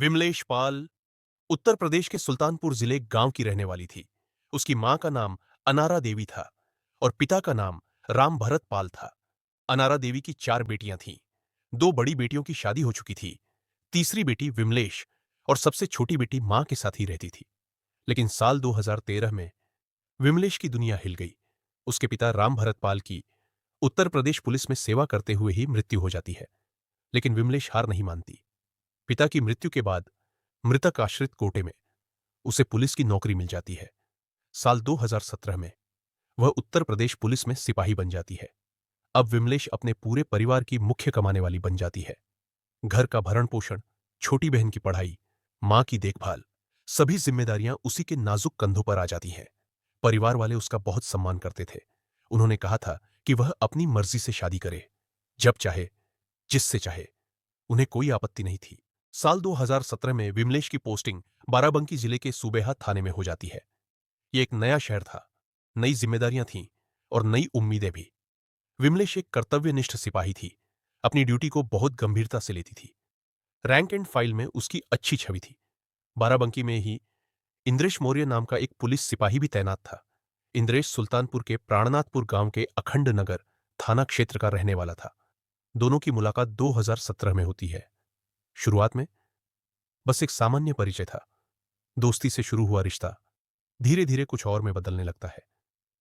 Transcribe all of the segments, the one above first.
विमलेश पाल उत्तर प्रदेश के सुल्तानपुर जिले गांव की रहने वाली थी। उसकी मां का नाम अनारा देवी था और पिता का नाम राम भरत पाल था। अनारा देवी की 4 बेटियां थीं। 2 बड़ी बेटियों की शादी हो चुकी थी। तीसरी बेटी विमलेश और सबसे छोटी बेटी मां के साथ ही रहती थी। लेकिन साल 2013 में विमलेश की दुनिया हिल गई। उसके पिता राम भरत पाल की उत्तर प्रदेश पुलिस में सेवा करते हुए ही मृत्यु हो जाती है। लेकिन विमलेश हार नहीं मानती। पिता की मृत्यु के बाद मृतक आश्रित कोटे में उसे पुलिस की नौकरी मिल जाती है। साल 2017 में वह उत्तर प्रदेश पुलिस में सिपाही बन जाती है। अब विमलेश अपने पूरे परिवार की मुख्य कमाने वाली बन जाती है। घर का भरण पोषण, छोटी बहन की पढ़ाई, मां की देखभाल, सभी जिम्मेदारियां उसी के नाजुक कंधों पर आ जाती हैं। परिवार वाले उसका बहुत सम्मान करते थे। उन्होंने कहा था कि वह अपनी मर्जी से शादी करे, जब चाहे, जिससे चाहे। उन्हें कोई आपत्ति नहीं थी। साल 2017 में विमलेश की पोस्टिंग बाराबंकी जिले के सूबेहा थाने में हो जाती है। यह एक नया शहर था, नई जिम्मेदारियां थीं और नई उम्मीदें भी। विमलेश एक कर्तव्यनिष्ठ सिपाही थी। अपनी ड्यूटी को बहुत गंभीरता से लेती थी। रैंक एंड फाइल में उसकी अच्छी छवि थी। बाराबंकी में ही इंद्रेश मौर्य नाम का एक पुलिस सिपाही भी तैनात था। इंद्रेश सुल्तानपुर के प्राणनाथपुर गांव के अखंड नगर थाना क्षेत्र का रहने वाला था। दोनों की मुलाकात 2017 में होती है। शुरुआत में बस एक सामान्य परिचय था। दोस्ती से शुरू हुआ रिश्ता धीरे धीरे कुछ और में बदलने लगता है।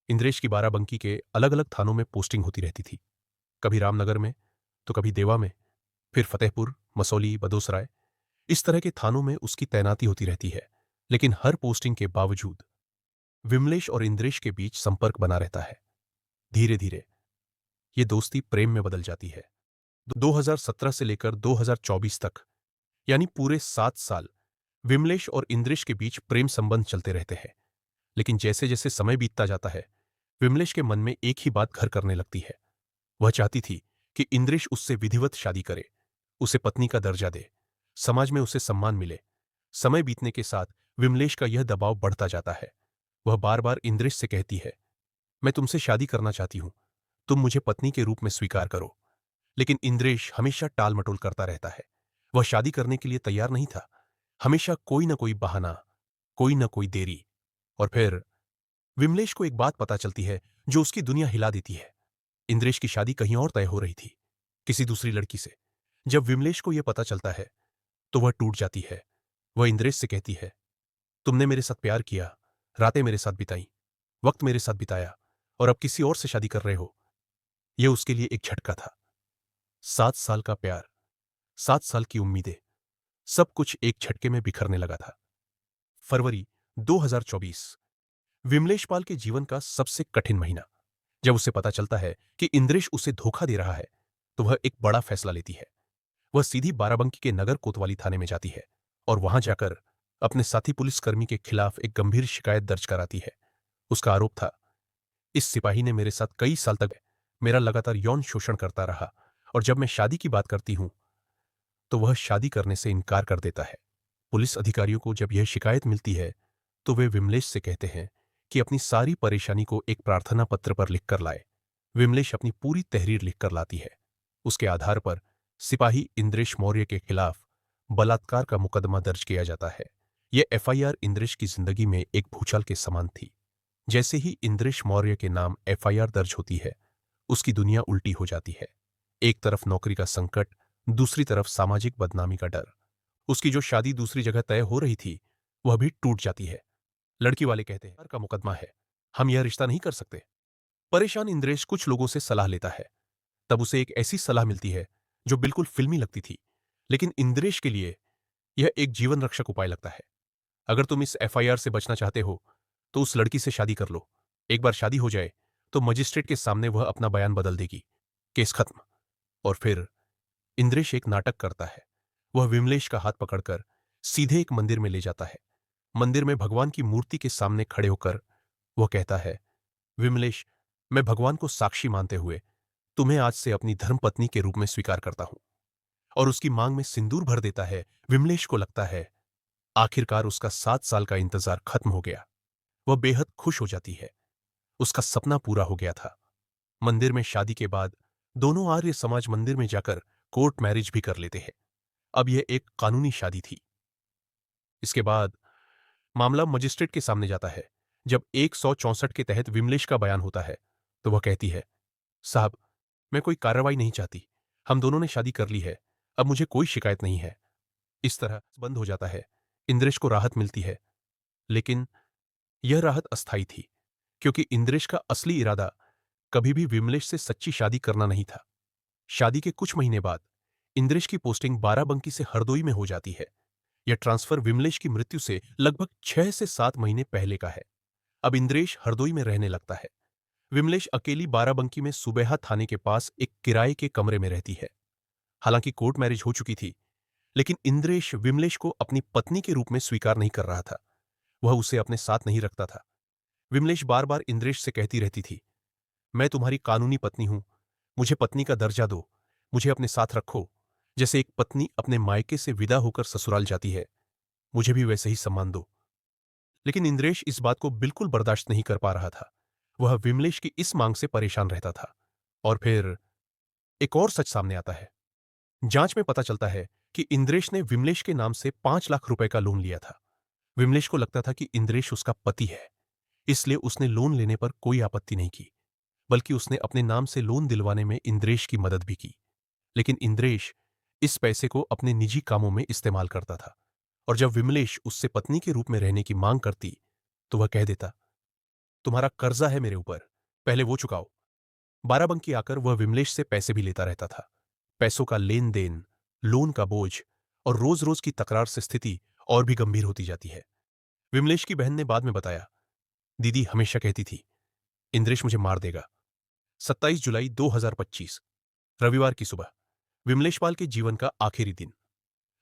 इंद्रेश की बाराबंकी के अलग अलग थानों में पोस्टिंग होती रहती थी। कभी रामनगर में, तो कभी देवा में, फिर फतेहपुर, मसौली, बदोसराय। इस तरह के थानों में उसकी तैनाती होती रहती है। लेकिन हर पोस्टिंग के बावजूद विमलेश और इंद्रेश के बीच संपर्क बना रहता है। धीरे धीरे ये दोस्ती प्रेम में बदल जाती है। 2017 से लेकर 2024 तक, यानी पूरे 7 साल विमलेश और इंद्रेश के बीच प्रेम संबंध चलते रहते हैं। लेकिन जैसे जैसे समय बीतता जाता है, विमलेश के मन में एक ही बात घर करने लगती है। वह चाहती थी कि इंद्रेश उससे विधिवत शादी करे, उसे पत्नी का दर्जा दे, समाज में उसे सम्मान मिले। समय बीतने के साथ विमलेश का यह दबाव बढ़ता जाता है। वह बार बार इंद्रेश से कहती है, मैं तुमसे शादी करना चाहती हूं, तुम मुझे पत्नी के रूप में स्वीकार करो। लेकिन इंद्रेश हमेशा टाल मटोल करता रहता है। वह शादी करने के लिए तैयार नहीं था। हमेशा कोई ना कोई बहाना, कोई ना कोई देरी। और फिर विमलेश को एक बात पता चलती है जो उसकी दुनिया हिला देती है। इंद्रेश की शादी कहीं और तय हो रही थी, किसी दूसरी लड़की से। जब विमलेश को यह पता चलता है तो वह टूट जाती है। वह इंद्रेश से कहती है, तुमने मेरे साथ प्यार किया, रातें मेरे साथ बिताई, वक्त मेरे साथ बिताया, और अब किसी और से शादी कर रहे हो। यह उसके लिए एक झटका था। 7 साल का प्यार, 7 साल की उम्मीदें, सब कुछ एक झटके में बिखरने लगा था। फरवरी 2024 विमलेश पाल के जीवन का सबसे कठिन महीना। जब उसे पता चलता है कि इंद्रेश उसे धोखा दे रहा है, तो वह एक बड़ा फैसला लेती है। वह सीधी बाराबंकी के नगर कोतवाली थाने में जाती है और वहां जाकर अपने साथी पुलिसकर्मी के खिलाफ एक गंभीर शिकायत दर्ज कराती है। उसका आरोप था, इस सिपाही ने मेरे साथ कई साल तक मेरा लगातार यौन शोषण करता रहा, और जब मैं शादी की बात करती हूं तो वह शादी करने से इनकार कर देता है। पुलिस अधिकारियों को जब यह शिकायत मिलती है तो वे विमलेश से कहते हैं कि अपनी सारी परेशानी को एक प्रार्थना पत्र पर लिखकर लाए। विमलेश अपनी पूरी तहरीर लिखकर लाती है। उसके आधार पर सिपाही इंद्रेश मौर्य के खिलाफ बलात्कार का मुकदमा दर्ज किया जाता है। यह एफआईआर इंद्रेश की जिंदगी में एक भूचाल के समान थी। जैसे ही इंद्रेश मौर्य के नाम एफआईआर दर्ज होती है, उसकी दुनिया उल्टी हो जाती है। एक तरफ नौकरी का संकट, दूसरी तरफ सामाजिक बदनामी का डर। उसकी जो शादी दूसरी जगह तय हो रही थी, वह भी टूट जाती है। लड़की वाले कहते हैं, का मुकदमा है, हम यह रिश्ता नहीं कर सकते। परेशान इंद्रेश कुछ लोगों से सलाह लेता है। तब उसे एक ऐसी सलाह मिलती है जो बिल्कुल फिल्मी लगती थी, लेकिन इंद्रेश के लिए यह एक जीवन रक्षक उपाय लगता है। अगर तुम इस एफआईआर से बचना चाहते हो तो उस लड़की से शादी कर लो। एक बार शादी हो जाए तो मजिस्ट्रेट के सामने वह अपना बयान बदल देगी, केस खत्म। और फिर इंद्रेश एक नाटक करता है। वह विमलेश का हाथ पकड़कर सीधे एक मंदिर में ले जाता है। मंदिर में भगवान की मूर्ति के सामने खड़े होकर वह कहता है, विमलेश, मैं भगवान को साक्षी मानते हुए तुम्हें आज से अपनी धर्मपत्नी के रूप में स्वीकार करता हूं। और उसकी मांग में सिंदूर भर देता है। विमलेश को लगता है आखिरकार उसका 7 साल का इंतजार खत्म हो गया। वह बेहद खुश हो जाती है। उसका सपना पूरा हो गया था। मंदिर में शादी के बाद दोनों आर्य समाज मंदिर में जाकर कोर्ट मैरिज भी कर लेते हैं। अब यह एक कानूनी शादी थी। इसके बाद मामला मजिस्ट्रेट के सामने जाता है। जब 164 के तहत विमलेश का बयान होता है तो वह कहती है, साहब, मैं कोई कार्रवाई नहीं चाहती। हम दोनों ने शादी कर ली है। अब मुझे कोई शिकायत नहीं है। इस तरह बंद हो जाता है। इंद्रेश को राहत मिलती है, लेकिन यह राहत अस्थायी थी, क्योंकि इंद्रेश का असली इरादा कभी भी विमलेश से सच्ची शादी करना नहीं था। शादी के कुछ महीने बाद इंद्रेश की पोस्टिंग बाराबंकी से हरदोई में हो जाती है। यह ट्रांसफर विमलेश की मृत्यु से लगभग 6 से 7 महीने पहले का है। अब इंद्रेश हरदोई में रहने लगता है। विमलेश अकेली बाराबंकी में सुबेहा थाने के पास एक किराए के कमरे में रहती है। हालांकि कोर्ट मैरिज हो चुकी थी, लेकिन इंद्रेश विमलेश को अपनी पत्नी के रूप में स्वीकार नहीं कर रहा था। वह उसे अपने साथ नहीं रखता था। विमलेश बार बार इंद्रेश से कहती रहती थी, मैं तुम्हारी कानूनी पत्नी हूं, मुझे पत्नी का दर्जा दो, मुझे अपने साथ रखो। जैसे एक पत्नी अपने मायके से विदा होकर ससुराल जाती है, मुझे भी वैसे ही सम्मान दो। लेकिन इंद्रेश इस बात को बिल्कुल बर्दाश्त नहीं कर पा रहा था। वह विमलेश की इस मांग से परेशान रहता था। और फिर एक और सच सामने आता है। जांच में पता चलता है कि इंद्रेश ने विमलेश के नाम से 5 लाख रुपए का लोन लिया था। विमलेश को लगता था कि इंद्रेश उसका पति है, इसलिए उसने लोन लेने पर कोई आपत्ति नहीं की, बल्कि उसने अपने नाम से लोन दिलवाने में इंद्रेश की मदद भी की। लेकिन इंद्रेश इस पैसे को अपने निजी कामों में इस्तेमाल करता था, और जब विमलेश उससे पत्नी के रूप में रहने की मांग करती तो वह कह देता, तुम्हारा कर्जा है मेरे ऊपर, पहले वो चुकाओ। बाराबंकी आकर वह विमलेश से पैसे भी लेता रहता था। पैसों का लेन देन, लोन का बोझ और रोज रोज की तकरार से स्थिति और भी गंभीर होती जाती है। विमलेश की बहन ने बाद में बताया, दीदी हमेशा कहती थी, इंद्रेश मुझे मार देगा। 27 जुलाई 2025 रविवार की सुबह, विमलेश पाल के जीवन का आखिरी दिन।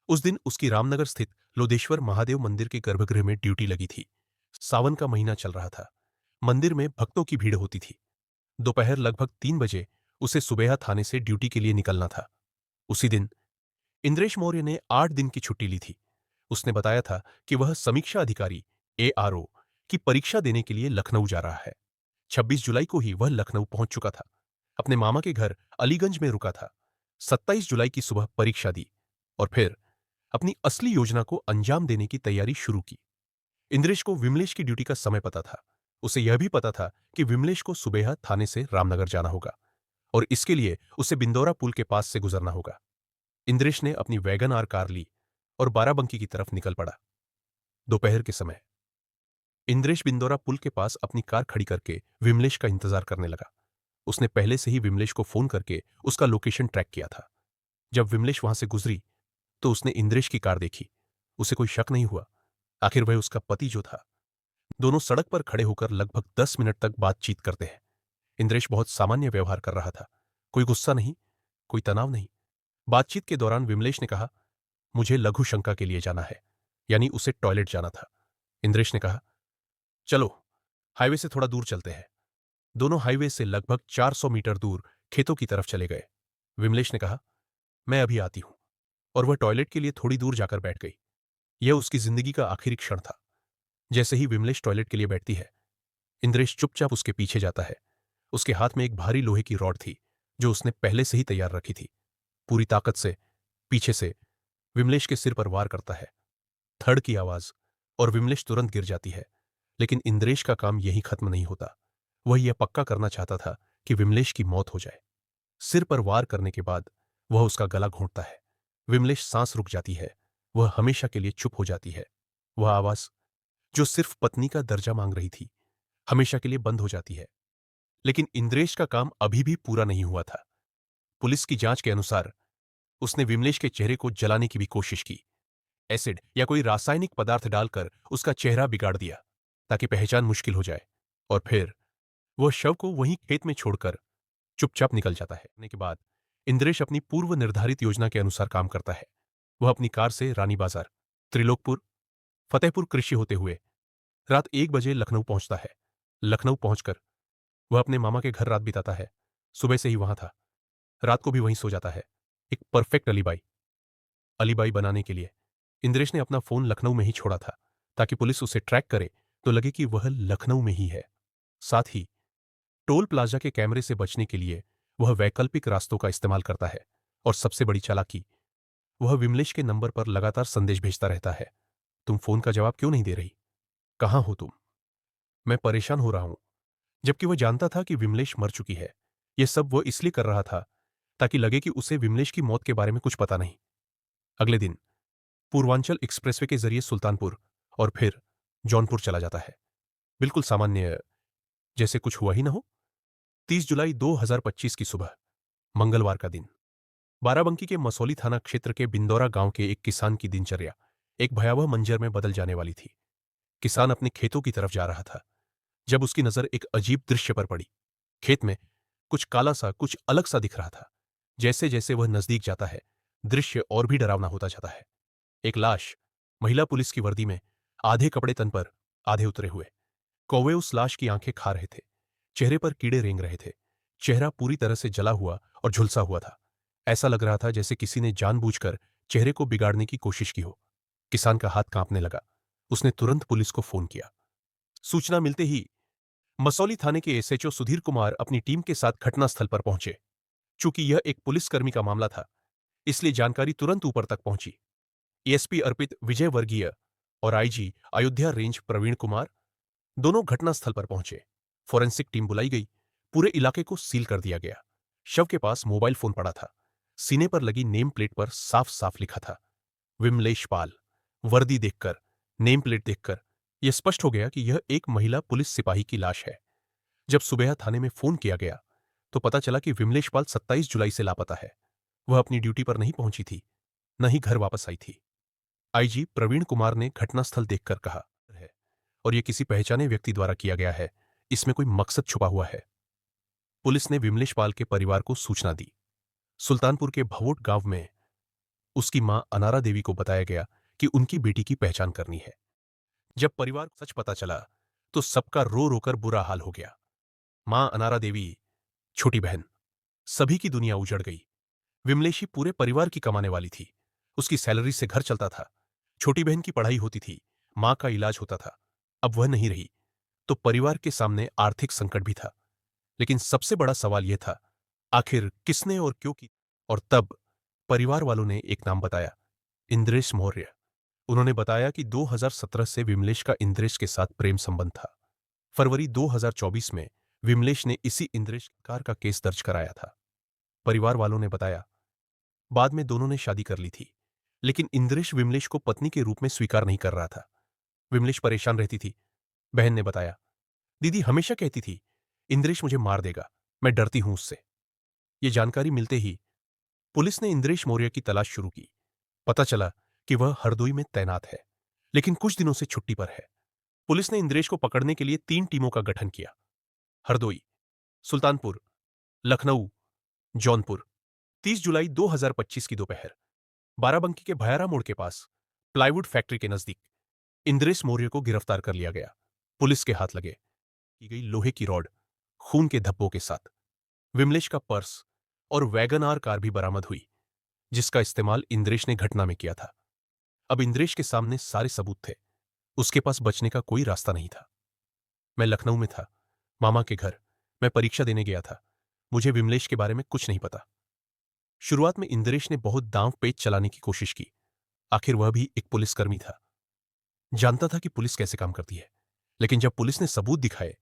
उस दिन उसकी रामनगर स्थित लोदेश्वर महादेव मंदिर के गर्भगृह में ड्यूटी लगी थी। सावन का महीना चल रहा था। मंदिर में भक्तों की भीड़ होती थी। दोपहर लगभग 3 बजे उसे सुबेहा थाने से ड्यूटी के लिए निकलना था। उसी दिन इंद्रेश मौर्य ने 8 दिन की छुट्टी ली थी। उसने बताया था कि वह समीक्षा अधिकारी ARO की परीक्षा देने के लिए लखनऊ जा रहा है। 26 जुलाई को ही वह लखनऊ पहुंच चुका था। अपने मामा के घर अलीगंज में रुका था। 27 जुलाई की सुबह परीक्षा दी और फिर अपनी असली योजना को अंजाम देने की तैयारी शुरू की। इंद्रेश को विमलेश की ड्यूटी का समय पता था। उसे यह भी पता था कि विमलेश को सुबेहा थाने से रामनगर जाना होगा और इसके लिए उसे बिंदौरा पुल के पास से गुजरना होगा। इंद्रेश ने अपनी वैगन आर कार ली और बाराबंकी की तरफ निकल पड़ा। दोपहर के समय इंद्रेश बिंदौरा पुल के पास अपनी कार खड़ी करके विमलेश का इंतजार करने लगा। उसने पहले से ही विमलेश को फोन करके उसका लोकेशन ट्रैक किया था। जब विमलेश वहां से गुजरी तो उसने इंद्रेश की कार देखी। उसे कोई शक नहीं हुआ, आखिर वह उसका पति जो था। दोनों सड़क पर खड़े होकर लगभग 10 मिनट तक बातचीत करते हैं। इंद्रेश बहुत सामान्य व्यवहार कर रहा था, कोई गुस्सा नहीं, कोई तनाव नहीं। बातचीत के दौरान विमलेश ने कहा, मुझे लघु शंका के लिए जाना है, यानी उसे टॉयलेट जाना था। इंद्रेश ने कहा, चलो हाईवे से थोड़ा दूर चलते हैं। दोनों हाईवे से लगभग 400 मीटर दूर खेतों की तरफ चले गए। विमलेश ने कहा, मैं अभी आती हूं, और वह टॉयलेट के लिए थोड़ी दूर जाकर बैठ गई। यह उसकी जिंदगी का आखिरी क्षण था। जैसे ही विमलेश टॉयलेट के लिए बैठती है, इंद्रेश चुपचाप उसके पीछे जाता है। उसके हाथ में एक भारी लोहे की रॉड थी जो उसने पहले से ही तैयार रखी थी। पूरी ताकत से पीछे से विमलेश के सिर पर वार करता है। थड़ की आवाज, और विमलेश तुरंत गिर जाती है। लेकिन इंद्रेश का काम यहीं खत्म नहीं होता। वह यह पक्का करना चाहता था कि विमलेश की मौत हो जाए। सिर पर वार करने के बाद वह उसका गला घोंटता है। विमलेश सांस रुक जाती है। वह हमेशा के लिए चुप हो जाती है। वह आवाज, जो सिर्फ पत्नी का दर्जा मांग रही थी, हमेशा के लिए बंद हो जाती है। लेकिन इंद्रेश का काम अभी भी पूरा नहीं हुआ था। पुलिस की जांच के अनुसार उसने विमलेश के चेहरे को जलाने की भी कोशिश की। एसिड या कोई रासायनिक पदार्थ डालकर उसका चेहरा बिगाड़ दिया ताकि पहचान मुश्किल हो जाए, और फिर वह शव को वहीं खेत में छोड़कर चुपचाप निकल जाता है। के बाद इंद्रेश अपनी पूर्व निर्धारित योजना के अनुसार काम करता है। वह अपनी कार से रानी बाजार, त्रिलोकपुर, फतेहपुर कृषि होते हुए रात 1 बजे लखनऊ पहुंचता है। लखनऊ पहुंचकर वह अपने मामा के घर रात बिताता है। सुबह से ही वहां था, रात को भी वहीं सो जाता है। एक परफेक्ट अलीबाई बनाने के लिए इंद्रेश ने अपना फोन लखनऊ में ही छोड़ा था, ताकि पुलिस उसे ट्रैक करे तो लगे कि वह लखनऊ में ही है। साथ ही टोल प्लाजा के कैमरे से बचने के लिए वह वैकल्पिक रास्तों का इस्तेमाल करता है, और सबसे बड़ी चालाकी, वह विमलेश के नंबर पर लगातार संदेश भेजता रहता है। तुम फोन का जवाब क्यों नहीं दे रही? कहाँ हो तुम? मैं परेशान हो रहा हूं। जबकि वह जानता था कि विमलेश मर चुकी है। यह सब वो इसलिए कर रहा था ताकि लगे कि उसे विमलेश की मौत के बारे में कुछ पता नहीं। अगले दिन पूर्वांचल एक्सप्रेसवे के जरिए सुल्तानपुर और फिर जौनपुर चला जाता है, बिल्कुल सामान्य, जैसे कुछ हुआ ही ना हो। 30 जुलाई 2025 की सुबह, मंगलवार का दिन। बाराबंकी के मसौली थाना क्षेत्र के बिंदौरा गांव के एक किसान की दिनचर्या एक भयावह मंजर में बदल जाने वाली थी। किसान अपने खेतों की तरफ जा रहा था जब उसकी नजर एक अजीब दृश्य पर पड़ी। खेत में कुछ काला सा, कुछ अलग सा दिख रहा था। जैसे जैसे वह नजदीक जाता है, दृश्य और भी डरावना होता जाता है। एक लाश, महिला पुलिस की वर्दी में, आधे कपड़े तन पर, आधे उतरे हुए। कौवे उस लाश की आंखें खा रहे थे। चेहरे पर कीड़े रेंग रहे थे। चेहरा पूरी तरह से जला हुआ और झुलसा हुआ था। ऐसा लग रहा था जैसे किसी ने जानबूझकर चेहरे को बिगाड़ने की कोशिश की हो। किसान का हाथ कांपने लगा। उसने तुरंत पुलिस को फोन किया। सूचना मिलते ही मसौली थाने के एसएचओ सुधीर कुमार अपनी टीम के साथ घटनास्थल पर पहुंचे। चूंकि यह एक पुलिसकर्मी का मामला था, इसलिए जानकारी तुरंत ऊपर तक पहुंची। एएसपी अर्पित विजय वर्गीय और आईजी अयोध्या रेंज प्रवीण कुमार दोनों घटनास्थल पर पहुंचे। फोरेंसिक टीम बुलाई गई। पूरे इलाके को सील कर दिया गया। शव के पास मोबाइल फोन पड़ा था। सीने पर लगी नेम प्लेट पर साफ साफ लिखा था, विमलेश पाल। वर्दी देखकर, नेम प्लेट देखकर यह स्पष्ट हो गया कि यह एक महिला पुलिस सिपाही की लाश है। जब सुबह थाने में फोन किया गया तो पता चला कि विमलेश पाल 27 जुलाई से लापता है। वह अपनी ड्यूटी पर नहीं पहुंची थी, न ही घर वापस आई थी। आईजी प्रवीण कुमार ने घटनास्थल देखकर कहा है, और यह किसी पहचाने व्यक्ति द्वारा किया गया है। इसमें कोई मकसद छुपा हुआ है। पुलिस ने विमलेश पाल के परिवार को सूचना दी। सुल्तानपुर के भवोट गांव में उसकी मां अनारा देवी को बताया गया कि उनकी बेटी की पहचान करनी है। जब परिवार को सच पता चला तो सबका रो रोकर बुरा हाल हो गया। मां अनारा देवी, छोटी बहन, सभी की दुनिया उजड़ गई। विमलेशी पूरे परिवार की कमाने वाली थी। उसकी सैलरी से घर चलता था। छोटी बहन की पढ़ाई होती थी, मां का इलाज होता था। अब वह नहीं रही तो परिवार के सामने आर्थिक संकट भी था। लेकिन सबसे बड़ा सवाल यह था, आखिर किसने और क्यों की? और तब परिवार वालों ने एक नाम बताया, इंद्रेश मौर्य। उन्होंने बताया कि 2017 से विमलेश का इंद्रेश के साथ प्रेम संबंध था। फरवरी 2024 में विमलेश ने इसी इंद्रेश कार का केस दर्ज कराया था। परिवार वालों ने बताया, बाद में दोनों ने शादी कर ली थी, लेकिन इंद्रेश विमलेश को पत्नी के रूप में स्वीकार नहीं कर रहा था। विमलेश परेशान रहती थी। बहन ने बताया, दीदी हमेशा कहती थी, इंद्रेश मुझे मार देगा, मैं डरती हूं उससे। यह जानकारी मिलते ही पुलिस ने इंद्रेश मौर्य की तलाश शुरू की। पता चला कि वह हरदोई में तैनात है, लेकिन कुछ दिनों से छुट्टी पर है। पुलिस ने इंद्रेश को पकड़ने के लिए 3 टीमों का गठन किया। हरदोई, सुल्तानपुर, लखनऊ, जौनपुर। 30 जुलाई 2025 की दोपहर बाराबंकी के भयारा मोड़ के पास प्लाईवुड फैक्ट्री के नजदीक इंद्रेश मौर्य को गिरफ्तार कर लिया गया। पुलिस के हाथ लगे की गई लोहे की रॉड, खून के धब्बों के साथ। विमलेश का पर्स और वैगन आर कार भी बरामद हुई, जिसका इस्तेमाल इंद्रेश ने घटना में किया था। अब इंद्रेश के सामने सारे सबूत थे। उसके पास बचने का कोई रास्ता नहीं था। मैं लखनऊ में था, मामा के घर। मैं परीक्षा देने गया था। मुझे विमलेश के बारे में कुछ नहीं पता। शुरुआत में इंद्रेश ने बहुत दांव पेच चलाने की कोशिश की। आखिर वह भी एक पुलिसकर्मी था, जानता था कि पुलिस कैसे काम करती है। लेकिन जब पुलिस ने सबूत दिखाए,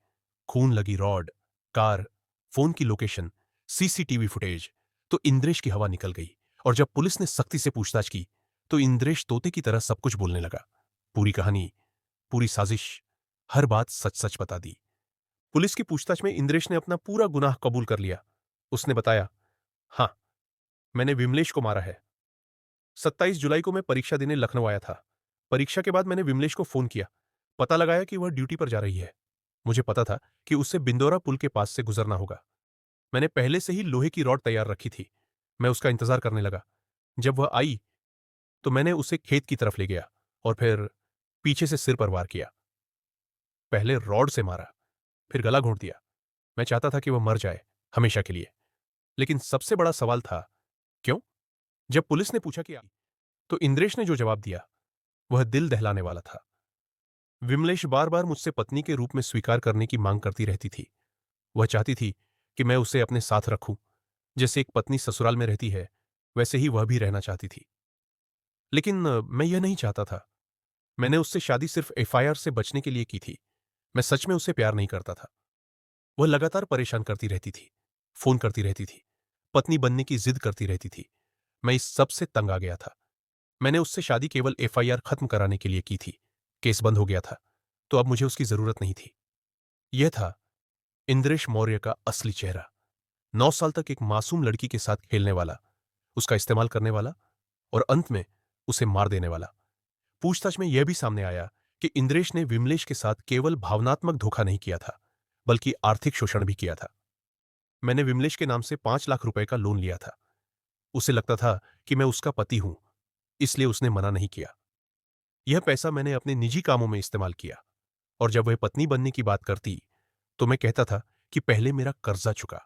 खून लगी रॉड, कार, फोन की लोकेशन, सीसीटीवी फुटेज, तो इंद्रेश की हवा निकल गई। और जब पुलिस ने सख्ती से पूछताछ की तो इंद्रेश तोते की तरह सब कुछ बोलने लगा। पूरी कहानी, पूरी साजिश, हर बात सच सच बता दी। पुलिस की पूछताछ में इंद्रेश ने अपना पूरा गुनाह कबूल कर लिया। उसने बताया, हां, मैंने विमलेश को मारा है। 27 जुलाई को मैं परीक्षा देने लखनऊ आया था। परीक्षा के बाद मैंने विमलेश को फोन किया। पता लगाया कि वह ड्यूटी पर जा रही है। मुझे पता था कि उससे बिंदौरा पुल के पास से गुजरना होगा। मैंने पहले से ही लोहे की रॉड तैयार रखी थी। मैं उसका इंतजार करने लगा। जब वह आई तो मैंने उसे खेत की तरफ ले गया और फिर पीछे से सिर पर वार किया। पहले रॉड से मारा, फिर गला घोंट दिया। मैं चाहता था कि वह मर जाए, हमेशा के लिए। लेकिन सबसे बड़ा सवाल था, क्यों? जब पुलिस ने पूछा कि तो इंद्रेश ने जो जवाब दिया वह दिल दहलाने वाला था। विमलेश बार बार मुझसे पत्नी के रूप में स्वीकार करने की मांग करती रहती थी। वह चाहती थी कि मैं उसे अपने साथ रखूं। जैसे एक पत्नी ससुराल में रहती है, वैसे ही वह भी रहना चाहती थी। लेकिन मैं यह नहीं चाहता था। मैंने उससे शादी सिर्फ एफआईआर से बचने के लिए की थी। मैं सच में उससे प्यार नहीं करता था। वह लगातार परेशान करती रहती थी, फोन करती रहती थी, पत्नी बनने की जिद करती रहती थी। मैं इस सब से तंग आ गया था। मैंने उससे शादी केवल एफआईआर खत्म कराने के लिए की थी। केस बंद हो गया था, तो अब मुझे उसकी जरूरत नहीं थी। यह था इंद्रेश मौर्य का असली चेहरा। 9 साल तक एक मासूम लड़की के साथ खेलने वाला, उसका इस्तेमाल करने वाला और अंत में उसे मार देने वाला। पूछताछ में यह भी सामने आया कि इंद्रेश ने विमलेश के साथ केवल भावनात्मक धोखा नहीं किया था, बल्कि आर्थिक शोषण भी किया था। मैंने विमलेश के नाम से 5 लाख रुपए का लोन लिया था। उसे लगता था कि मैं उसका पति हूं, इसलिए उसने मना नहीं किया। यह पैसा मैंने अपने निजी कामों में इस्तेमाल किया, और जब वह पत्नी बनने की बात करती तो मैं कहता था कि पहले मेरा कर्जा चुका।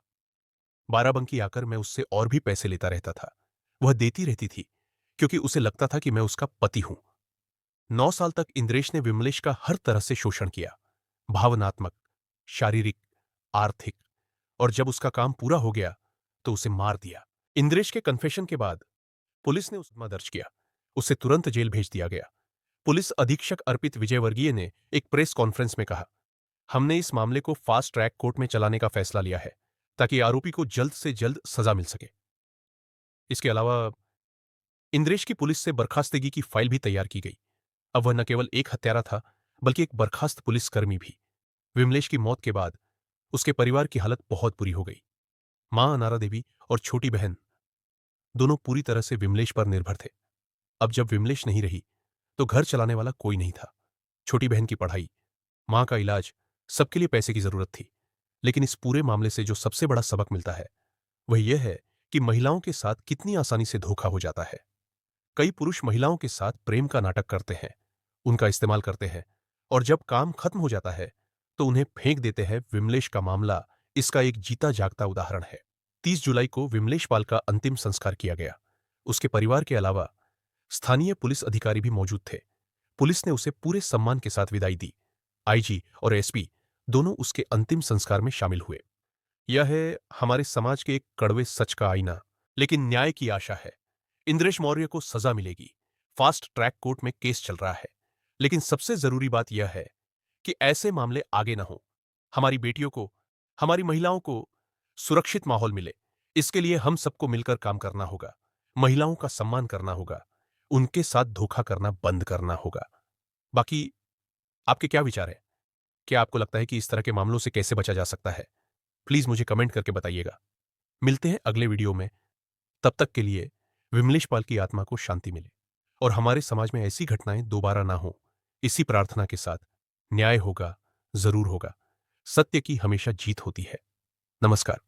बाराबंकी आकर मैं उससे और भी पैसे लेता रहता था। वह देती रहती थी, क्योंकि उसे लगता था कि मैं उसका पति हूं। 9 साल तक इंद्रेश ने विमलेश का हर तरह से शोषण किया, भावनात्मक, शारीरिक, आर्थिक, और जब उसका काम पूरा हो गया तो उसे मार दिया। इंद्रेश के कन्फेशन के बाद पुलिस ने मुकदमा दर्ज किया। उसे तुरंत जेल भेज दिया गया। पुलिस अधीक्षक अर्पित विजयवर्गीय ने एक प्रेस कॉन्फ्रेंस में कहा, हमने इस मामले को फास्ट ट्रैक कोर्ट में चलाने का फैसला लिया है, ताकि आरोपी को जल्द से जल्द सजा मिल सके। इसके अलावा इंद्रेश की पुलिस से बर्खास्तगी की फाइल भी तैयार की गई। अब वह न केवल एक हत्यारा था, बल्कि एक बर्खास्त पुलिसकर्मी भी। विमलेश की मौत के बाद उसके परिवार की हालत बहुत बुरी हो गई। मां अनारा देवी और छोटी बहन दोनों पूरी तरह से विमलेश पर निर्भर थे। अब जब विमलेश नहीं रही, तो घर चलाने वाला कोई नहीं था। छोटी बहन की पढ़ाई, मां का इलाज, सबके लिए पैसे की जरूरत थी। लेकिन इस पूरे मामले से जो सबसे बड़ा सबक मिलता है, वह यह है कि महिलाओं के साथ कितनी आसानी से धोखा हो जाता है। कई पुरुष महिलाओं के साथ प्रेम का नाटक करते हैं, उनका इस्तेमाल करते हैं, और जब काम खत्म हो जाता है तो उन्हें फेंक देते हैं। विमलेश का मामला इसका एक जीता जागता उदाहरण है। 30 जुलाई को विमलेश पाल का अंतिम संस्कार किया गया। उसके परिवार के अलावा स्थानीय पुलिस अधिकारी भी मौजूद थे। पुलिस ने उसे पूरे सम्मान के साथ विदाई दी। आईजी और एसपी दोनों उसके अंतिम संस्कार में शामिल हुए। यह है हमारे समाज के एक कड़वे सच का आईना, लेकिन न्याय की आशा है। इंद्रेश मौर्य को सजा मिलेगी। फास्ट ट्रैक कोर्ट में केस चल रहा है। लेकिन सबसे जरूरी बात यह है कि ऐसे मामले आगे न हो। हमारी बेटियों को, हमारी महिलाओं को सुरक्षित माहौल मिले, इसके लिए हम सबको मिलकर काम करना होगा। महिलाओं का सम्मान करना होगा, उनके साथ धोखा करना बंद करना होगा। बाकी आपके क्या विचार हैं? क्या आपको लगता है कि इस तरह के मामलों से कैसे बचा जा सकता है? प्लीज मुझे कमेंट करके बताइएगा। मिलते हैं अगले वीडियो में। तब तक के लिए विमलेश पाल की आत्मा को शांति मिले और हमारे समाज में ऐसी घटनाएं दोबारा ना हो, इसी प्रार्थना के साथ न्याय होगा, जरूर होगा। सत्य की हमेशा जीत होती है। नमस्कार।